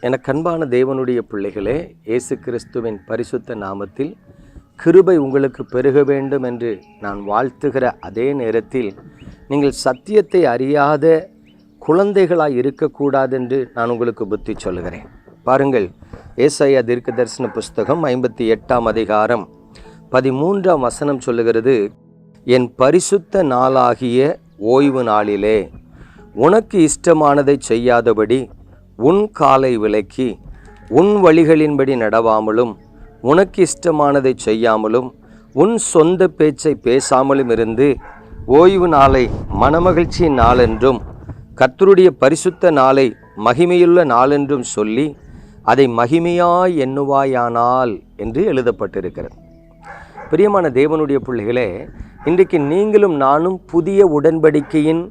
எனக்கு அன்பான தேவனுடைய பிள்ளைகளே, இயேசு கிறிஸ்துவின் பரிசுத்த நாமத்தில் கிருபை உங்களுக்கு பெருக வேண்டும் என்று நான் வாழ்த்துகிற அதே நேரத்தில் நீங்கள் சத்தியத்தை அறியாத குழந்தைகளாய் இருக்கக்கூடாது என்று நான் உங்களுக்கு புத்தி சொல்லுகிறேன். பாருங்கள், ஏசாயா தீர்க்கதரிசன புஸ்தகம் 58ஆம் அதிகாரம் 13ஆம் வசனம் சொல்லுகிறது, என் பரிசுத்த நாளாகிய ஓய்வு நாளிலே உனக்கு இஷ்டமானதை செய்யாதபடி உன் காலை விலக்கி உன் வழிகளின்படி நடவாமலும் உனக்கு இஷ்டமானதை செய்யாமலும் உன் சொந்த பேச்சை பேசாமலும் இருந்து ஓய்வு நாளை மனமகிழ்ச்சியின் நாளென்றும் கர்த்தருடைய பரிசுத்த நாளை மகிமையுள்ள நாளென்றும் சொல்லி அதை மகிமையாய் எண்ணுவாயானால் என்று எழுதப்பட்டிருக்கிறது. பிரியமான தேவனுடைய பிள்ளைகளே, இன்றைக்கு நீங்களும் நானும் புதிய உடன்படிக்கையின்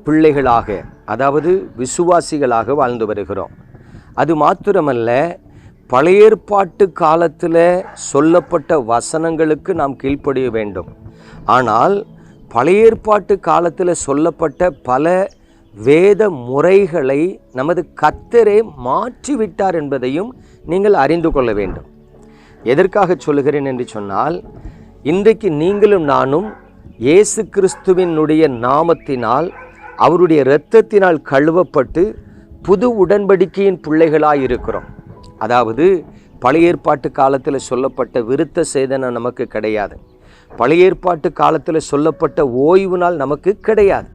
பிள்ளைகளாக, அதாவது விசுவாசிகளாக வாழ்ந்து வருகிறோம். அது மாத்திரமல்ல, பழைய ஏற்பாட்டு காலத்தில் சொல்லப்பட்ட வசனங்களுக்கு நாம் கீழ்ப்படிய வேண்டும். ஆனால் பழைய ஏற்பாட்டு காலத்தில் சொல்லப்பட்ட பல வேத முறைகளை நமது கர்த்தரே மாற்றிவிட்டார் என்பதையும் நீங்கள் அறிந்து கொள்ள வேண்டும். எதற்காக சொல்லுகிறேன் என்று சொன்னால், இன்றைக்கு நீங்களும் நானும் இயேசு கிறிஸ்துவினுடைய நாமத்தினால் அவருடைய இரத்தத்தினால் கழுவப்பட்டு புது உடன்படிக்கையின் பிள்ளைகளாக இருக்கிறோம். அதாவது பழைய ஏற்பாட்டு காலத்தில் சொல்லப்பட்ட விருத்த சேதனம் நமக்கு கிடையாது. பழைய ஏற்பாட்டு காலத்தில் சொல்லப்பட்ட ஓய்வு நாள் நமக்கு கிடையாது.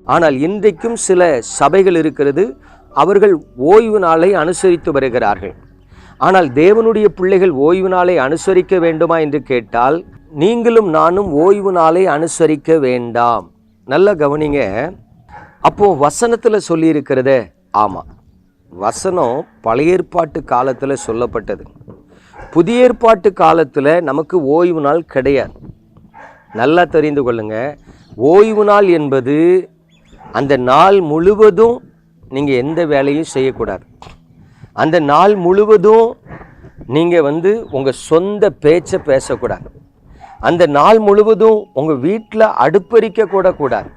ஆனால் இன்றைக்கும் சில சபைகள் இருக்கிறது, அவர்கள் ஓய்வு நாளை அனுசரித்து வருகிறார்கள். ஆனால் தேவனுடைய பிள்ளைகள் ஓய்வு நாளை அனுசரிக்க வேண்டுமா என்று கேட்டால், நீங்களும் நானும் ஓய்வு நாளை அனுசரிக்க வேண்டாம். நல்லா கவனிங்க. அப்போ வசனத்தில் சொல்லியிருக்கிறதே, ஆமாம், வசனம் பழைய ஏற்பாட்டு காலத்தில் சொல்லப்பட்டது. புதிய ஏற்பாட்டு காலத்தில் நமக்கு ஓய்வு நாள் கிடையாது. நல்லா தெரிந்து கொள்ளுங்க. ஓய்வு நாள் என்பது அந்த நாள் முழுவதும் நீங்கள் எந்த வேலையும் செய்யக்கூடாது. அந்த நாள் முழுவதும் நீங்கள் உங்கள் சொந்த பேச்சை பேசக்கூடாது. அந்த நாள் முழுவதும் உங்கள் வீட்டில் அடுப்பெரிக்க கூட கூடாது.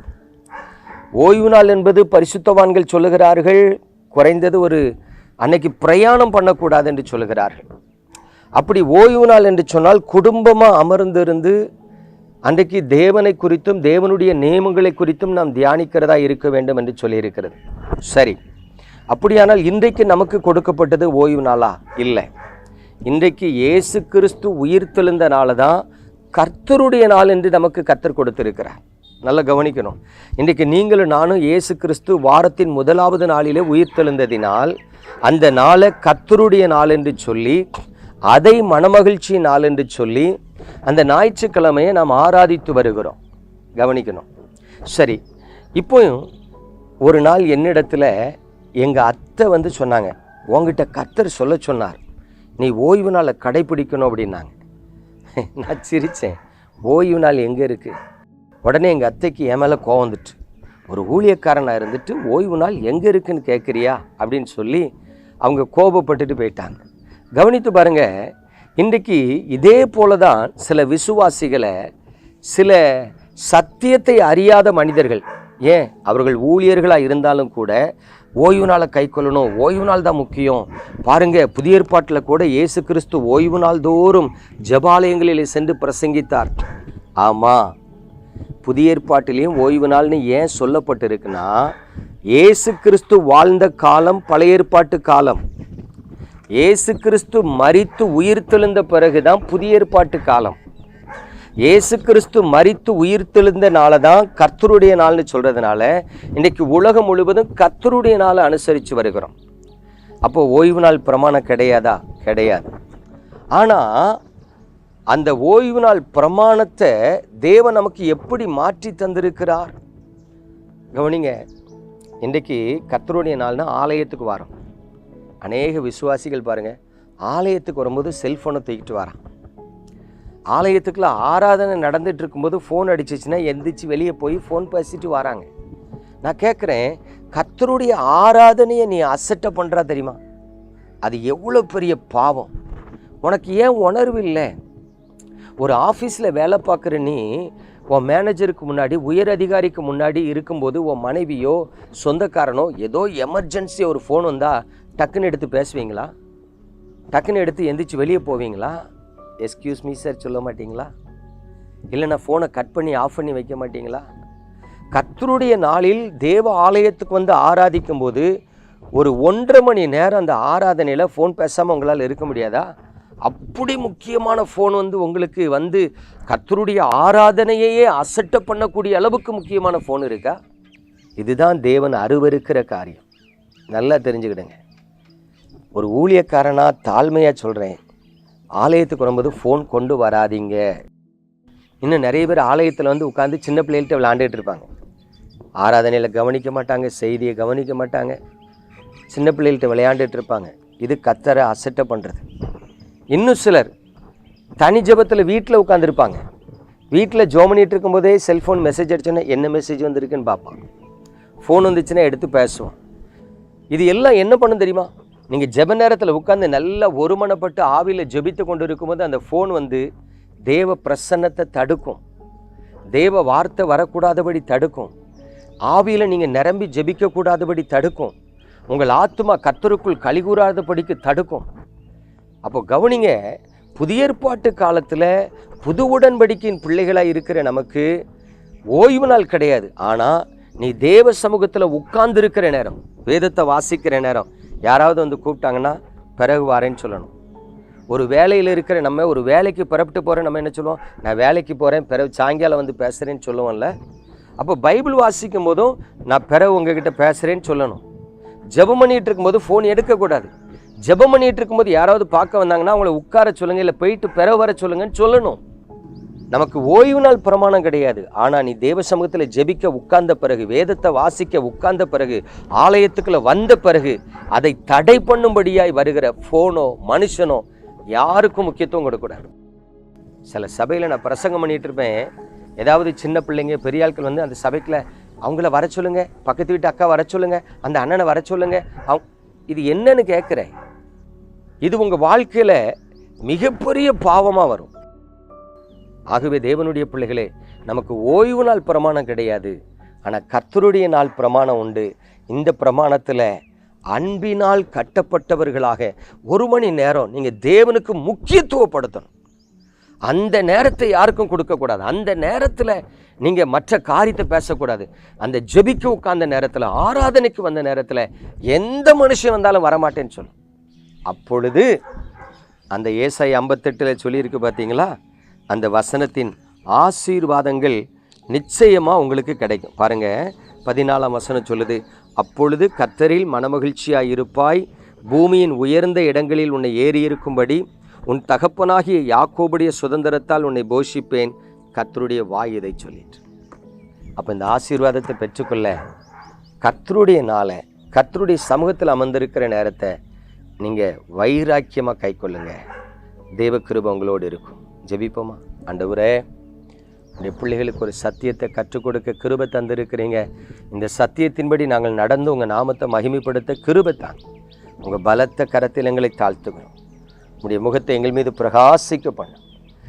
ஓய்வு நாள் என்பது பரிசுத்தவான்கள் சொல்லுகிறார்கள், குறைந்தது அன்னைக்கு பிரயாணம் பண்ணக்கூடாது என்று சொல்லுகிறார்கள். அப்படி ஓய்வு நாள் என்று சொன்னால் குடும்பமாக அமர்ந்திருந்து அன்றைக்கு தேவனை குறித்தும் தேவனுடைய நியமங்களை குறித்தும் நாம் தியானிக்கிறதா இருக்க வேண்டும் என்று சொல்லியிருக்கிறது. சரி, அப்படியானால் இன்றைக்கு நமக்கு கொடுக்கப்பட்டது ஓய்வு நாளா? இல்லை. இன்றைக்கு இயேசு கிறிஸ்து உயிர்த்தெழுந்த நாள் தான் கர்த்தருடைய நாள் என்று நமக்கு கர்த்தர் கொடுத்திருக்கிறார். நல்லா கவனிக்கணும். இன்றைக்கு நீங்களும் நானும் இயேசு கிறிஸ்து வாரத்தின் முதலாவது நாளிலே உயிர்த்தெழுந்ததினால் அந்த நாளை கர்த்தருடைய நாள் என்று சொல்லி, அதை மனமகிழ்ச்சி நாள் என்று சொல்லி அந்த ஞாயிற்றுக்கிழமையை நாம் ஆராதித்து வருகிறோம். கவனிக்கணும். சரி, இப்போ ஒரு நாள் என்னிடத்துல எங்கள் அத்தை சொன்னாங்க, உங்ககிட்ட கர்த்தர் சொல்ல சொன்னார், நீ ஓய்வு நாளை கடைப்பிடிக்கணும் அப்படின்னாங்க. நான் சிரித்தேன். ஓய்வு நாள் எங்கே இருக்குது? உடனே எங்கள் அத்தைக்கு என் மேலே கோவம் வந்துட்டு, ஒரு ஊழியக்காரனாக இருந்துட்டு ஓய்வு நாள் எங்கே இருக்குன்னு கேட்குறியா அப்படின்னு சொல்லி அவங்க கோபப்பட்டுட்டு போயிட்டாங்க. கவனித்து பாருங்கள், இன்றைக்கு இதே போல தான் சில விசுவாசிகளை, சில சத்தியத்தை அறியாத மனிதர்கள், ஏன் அவர்கள் ஊழியர்களாக இருந்தாலும் கூட ஓய்வு நாளை கை கொள்ளணும், ஓய்வு நாள் தான் முக்கியம். பாருங்கள், புதிய ஏற்பாட்டில் கூட இயேசு கிறிஸ்து ஓய்வு நாள் தோறும் ஜெபாலயங்களில் சென்று பிரசங்கித்தார். ஆமாம், புதிய ஏற்பாட்டிலையும் ஓய்வு நாள்னு ஏன் சொல்லப்பட்டிருக்குன்னா, இயேசு கிறிஸ்து வாழ்ந்த காலம் பழைய ஏற்பாட்டு காலம். இயேசு கிறிஸ்து மரித்து உயிர்த்தெழுந்த பிறகுதான் புதிய ஏற்பாட்டு காலம். இயேசு கிறிஸ்து மரித்து உயிர்த்தெழுந்த நாளை தான் கர்த்தருடைய நாள்னு சொல்கிறதுனால இன்றைக்கு உலகம் முழுவதும் கர்த்தருடைய நாளை அனுசரித்து வருகிறோம். அப்போது ஓய்வு நாள் பிரமாணம் கிடையாதா? கிடையாது. ஆனால் அந்த ஓய்வு நாள் பிரமாணத்தை தேவன் நமக்கு எப்படி மாற்றி தந்திருக்கிறார்? கவனிங்க. இன்றைக்கு கர்த்தருடைய நாள்னா ஆலயத்துக்கு வரோம். அநேக விசுவாசிகள் பாருங்கள், ஆலயத்துக்கு வரும்போது செல்ஃபோனை தூக்கிட்டு வரான். ஆலயத்துக்குள்ள ஆராதனை நடந்துட்டு இருக்கும்போது ஃபோன் அடிச்சிச்சுன்னா எந்திரிச்சு வெளியே போய் ஃபோன் பேசிட்டு வராங்க. நான் கேட்குறேன், கர்த்தருடைய ஆராதனையை நீ அசட்டை பண்ணுறா தெரியுமா? அது எவ்வளோ பெரிய பாவம். உனக்கு ஏன் உணர்வு இல்லை? ஒரு ஆஃபீஸில் வேலை பார்க்குற நீ உன் மேனேஜருக்கு முன்னாடி, உயர் அதிகாரிக்கு முன்னாடி இருக்கும்போது உன் மனைவியோ சொந்தக்காரனோ ஏதோ எமர்ஜென்சி ஒரு ஃபோன் வந்தால் டக்குன்னு எடுத்து பேசுவீங்களா? டக்குன்னு எடுத்து எந்திரிச்சு வெளியே போவீங்களா? எஸ்கியூஸ் மீ சார் சொல்ல மாட்டீங்களா? இல்லைன்னா ஃபோனை கட் பண்ணி ஆஃப் பண்ணி வைக்க மாட்டீங்களா? கர்த்தருடைய நாளில் தேவ ஆலயத்துக்கு வந்து ஆராதிக்கும் போது ஒரு 1.5 மணி நேரம் அந்த ஆராதனையில் ஃபோன் பேசாமல் உங்களால் இருக்க முடியாதா? அப்படி முக்கியமான ஃபோன் வந்து உங்களுக்கு வந்து கர்த்தருடைய ஆராதனையே அசட்டை பண்ணக்கூடிய அளவுக்கு முக்கியமான ஃபோன் இருக்கா? இதுதான் தேவன் அருவருக்கிற காரியம். நல்லா தெரிஞ்சுக்கிடுங்க. ஒரு ஊழியக்காரனாக தாழ்மையாக சொல்கிறேன், ஆலயத்துக்கு வரும்போது ஃபோன் கொண்டு வராதீங்க. இன்னும் நிறைய பேர் ஆலயத்தில் வந்து உட்காந்து சின்ன பிள்ளைகள்கிட்ட விளையாண்டுட்டு இருப்பாங்க. ஆராதனையில் கவனிக்க மாட்டாங்க, செய்தியை கவனிக்க மாட்டாங்க, சின்ன பிள்ளைகள்கிட்ட விளையாண்டுட்டு இருப்பாங்க. இது கர்த்தரை அசட்டை பண்ணுறது. இன்னும் சிலர் தனி ஜெபத்தில் வீட்டில் உட்காந்துருப்பாங்க. வீட்டில் ஜெபம் பண்ணிட்டு இருக்கும்போதே செல்ஃபோன் மெசேஜ் அடிச்சோன்னா என்ன மெசேஜ் வந்திருக்குன்னு பார்ப்பான். ஃபோன் வந்துச்சுன்னா எடுத்து பேசுவான். இது எல்லாம் என்ன பண்ணும் தெரியுமா? நீங்கள் ஜெப நேரத்தில் உட்காந்து நல்லா ஒருமனப்பட்டு ஆவியில் ஜெபித்து கொண்டு இருக்கும்போது அந்த ஃபோன் வந்து தேவ பிரசன்னத்தை தடுக்கும், தேவ வார்த்தை வரக்கூடாதபடி தடுக்கும், ஆவியில் நீங்கள் நிரம்பி ஜெபிக்கக்கூடாதபடி தடுக்கும், உங்கள் ஆத்துமா கர்த்தருக்குள் கலிகூறாதபடிக்கு தடுக்கும். அப்போ கவனிங்க, புதிய ஏற்பாட்டு காலத்தில் புது உடன்படிக்கையின் பிள்ளைகளாக இருக்கிற நமக்கு ஓய்வு நாள் கிடையாது. ஆனால் நீ தேவ சமூகத்தில் உட்கார்ந்து இருக்கிற நேரம், வேதத்தை வாசிக்கிற நேரம், யாராவது வந்து கூப்பிட்டாங்கன்னா பிறகு வாரேன்னு சொல்லணும். ஒரு வேலையில் இருக்கிற நம்ம, ஒரு வேலைக்கு புறப்பட்டு போகிறேன், நம்ம என்ன சொல்லுவோம்? நான் வேலைக்கு போகிறேன், பிறகு சாயங்காலம் வந்து பேசுகிறேன்னு சொல்லுவோம்ல. அப்போ பைபிள் வாசிக்கும் போதும் நான் பிறகு உங்ககிட்ட பேசுகிறேன்னு சொல்லணும். ஜெபம் பண்ணிகிட்டு இருக்கும்போது ஃபோன் எடுக்கக்கூடாது. ஜெபம் பண்ணிகிட்டு இருக்கும்போது யாராவது பார்க்க வந்தாங்கன்னா அவங்கள உட்கார சொல்லுங்கள், இல்லை போயிட்டு பிறகு வர சொல்லுங்கன்னு சொல்லணும். நமக்கு ஓய்வு நாள் பிரமாணம் கிடையாது. ஆனால் நீ தேவ சமூகத்தில் ஜெபிக்க உட்கார்ந்த பிறகு, வேதத்தை வாசிக்க உட்கார்ந்த பிறகு, ஆலயத்துக்குள்ளே வந்த பிறகு அதை தடை பண்ணும்படியாய் வருகிற ஃபோனோ மனுஷனோ யாருக்கும் முக்கியத்துவம் கொடுக்கூடாது. சில சபையில் நான் பிரசங்கம் பண்ணிகிட்டு இருப்பேன். ஏதாவது சின்ன பிள்ளைங்க பெரிய ஆட்கள் வந்து அந்த சபைக்குள்ள அவங்கள வர சொல்லுங்க, பக்கத்து வீட்டு அக்கா வர சொல்லுங்க, அந்த அண்ணனை வர சொல்லுங்க. இது என்னன்னு கேட்குறேன். இது உங்கள் வாழ்க்கையில் மிகப்பெரிய பாவமாக வரும். ஆகவே தேவனுடைய பிள்ளைகளே, நமக்கு ஓய்வு நாள் பிரமாணம் கிடையாது. ஆனால் கர்த்தருடைய நாள் பிரமாணம் உண்டு. இந்த பிரமாணத்தில் அன்பினால் கட்டப்பட்டவர்களாக 1 மணி நேரம் நீங்கள் தேவனுக்கு முக்கியத்துவப்படுத்தணும். அந்த நேரத்தை யாருக்கும் கொடுக்கக்கூடாது. அந்த நேரத்தில் நீங்கள் மற்ற காரியத்தை பேசக்கூடாது. அந்த ஜெபிக்க உட்கார்ந்த நேரத்தில், ஆராதனைக்கு வந்த நேரத்தில் எந்த மனுஷன் வந்தாலும் வரமாட்டேன்னு சொல்லு. அப்பொழுது அந்த ஏசாயா 58 சொல்லியிருக்கு பார்த்தீங்களா, அந்த வசனத்தின் ஆசீர்வாதங்கள் நிச்சயமாக உங்களுக்கு கிடைக்கும். பாருங்கள், 14ஆம் வசனம் சொல்லுது, அப்பொழுது கர்த்தரில் மனமகிழ்ச்சியாய் இருப்பாய், பூமியின் உயர்ந்த இடங்களில் உன்னை ஏறி இருக்கும்படி உன் தகப்பனாகிய யாக்கோபுடைய சுதந்திரத்தால் உன்னை போஷிப்பேன், கர்த்தருடைய வாய் இதை சொல்லிட்டு. அப்போ இந்த ஆசீர்வாதத்தை பெற்றுக்கொள்ள கர்த்தருடைய நாளை, கர்த்தருடைய சமூகத்தில் அமர்ந்திருக்கிற நேரத்தை நீங்கள் வைராக்கியமாக கை கொள்ளுங்க. தேவ கிருபை உங்களோடு இருக்கும். ஜெபிப்போமா? ஆண்டவரே, இந்த பிள்ளைகளுக்கு ஒரு சத்தியத்தை கற்றுக் கொடுக்க கிருபை தந்திருக்கிறீங்க. இந்த சத்தியத்தின்படி நாங்கள் நடந்து உங்கள் நாமத்தை மகிமைப்படுத்த கிருபை தாங்க. உங்கள் பலத்த கரத்தில் எங்களை தாழ்த்துக்கிறோம். உங்களுடைய முகத்தை எங்கள் மீது பிரகாசிக்க பண்ண,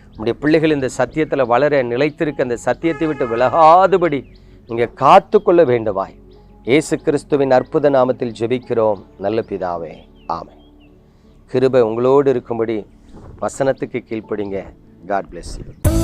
உங்களுடைய பிள்ளைகள் இந்த சத்தியத்தில் வளர நிலைத்திருக்க, அந்த சத்தியத்தை விட்டு விலகாதபடி நீங்கள் காத்து கொள்ள வேண்டுமாய் இயேசு கிறிஸ்துவின் அற்புத நாமத்தில் ஜெபிக்கிறோம் நல்ல பிதாவே, ஆமென். கிருபை உங்களோடு இருக்கும்படி வசனத்துக்கு கீழ்ப்படிங்க. God bless you.